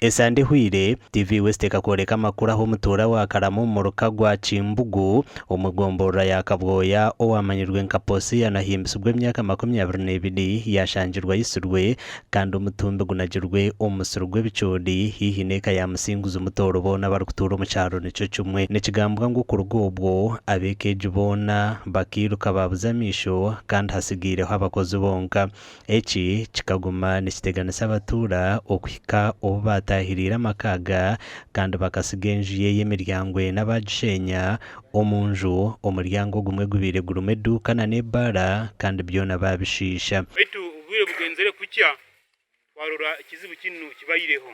Esande hwire TV West ekakoreka amakuru aho mutora wa Karamu mu ruka gwa Kimbugu umugombora yakabwoya owamanyirwe nka Posi yanahimbisubwe emyaka 22 yashangirwa yisurwe kandi umutumbe gunagirwe omusurwe bicodi hihi neka ya musinguza umutoro bona bari kutura mu cyaro nico cyumwe n'ikigambwa ngo kurugobwo abekeje bona bakiruka babuzamisho kandi hasigireho abakozi bonka eki kikaguma n'ikiteganisa abatura okuhika obatahirira amakaga kandi bakasigenjiye yemiryango n'abagishenya omunju umuryango gumwe gubire gurume duka na nebara kandi byona babishisha bitu ubwire bugenzere kucya warura ikizibu kinu kibayireho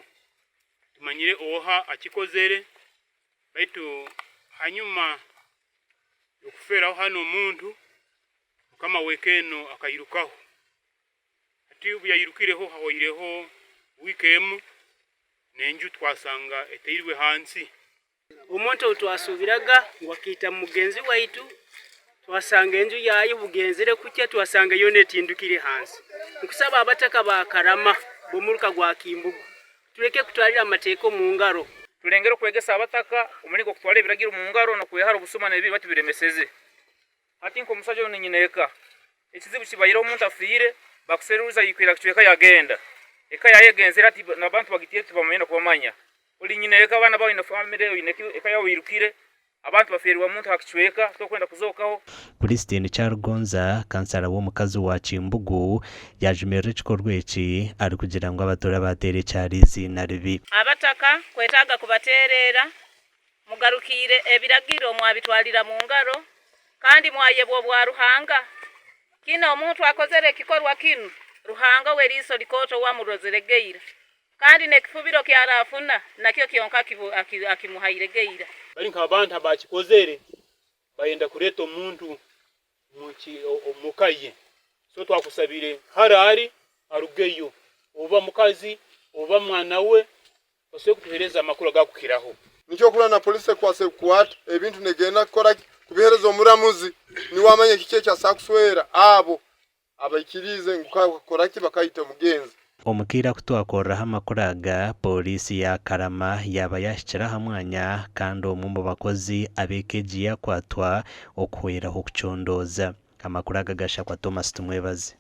tumanyire oha akikozere bitu hanyuma yokufera hano umuntu kama wekeno akayirukaho ati ubu yayirukireho hahoyireho wikemu nenju twasanga eteyirwe hansi umuntu utwasubiraga wakita mugenzi waitu twasanga enju yayo bugenzere kucya twasanga yone tindukire hansi ukusaba abataka ba Karama bomuruka gwa Kimbugu tureke kutwarira amateko mu ngaro turengero kwegesa abataka umuniko kutwara ibiragira mu ngaro no kuyahara ubusumane bibi batibiremeseze ati nko musaje uninyeneka ikizibu kibayira umuntu afire bakuseruza yikwira kucweka yagenda eka yayegenzera ati nabantu bagitiye tubamenya kubamanya uri nyineka abana bawe na family uyineki eka yawirukire abantu baferwa muntu hakicweka to kwenda kuzokaho Christine Chargonza kansara wo mukazi wa Kimbugu yajimere cikorweki ari kugira ngo abatora batere cyarizi na ribi abataka kwetaga kubaterera mugarukire ebiragiro mwabitwalira mu ngaro kandi mwayebwo bwa ruhanga kino omuntu akozere kikorwa kinu ruhanga weriso likoto wa murozeregeira kandi nekifubiro kyarafuna nakyo kyonka akimuhairegeira bari nk'abantu abakikozere bayenda kureta omuntu mukaye so twakusabire harari arugeyo uba mukazi uba mwana we ose kutuhereza amakuru agakukiraho nicyo kula na police kwase kuwata ebintu negenda kora kubihereza omuramuzi ni wamanye kike cya sakuswera abo abayikirize ngukora kibakayita mugenzi omukira kutwakorera amakuraga polisi ya Karama yaba yashikira hamwanya kandi omumbo bakozi abekeji yakwatwa okuhweraho kucondoza amakuraga gasha kwa Thomas Tumwebaze.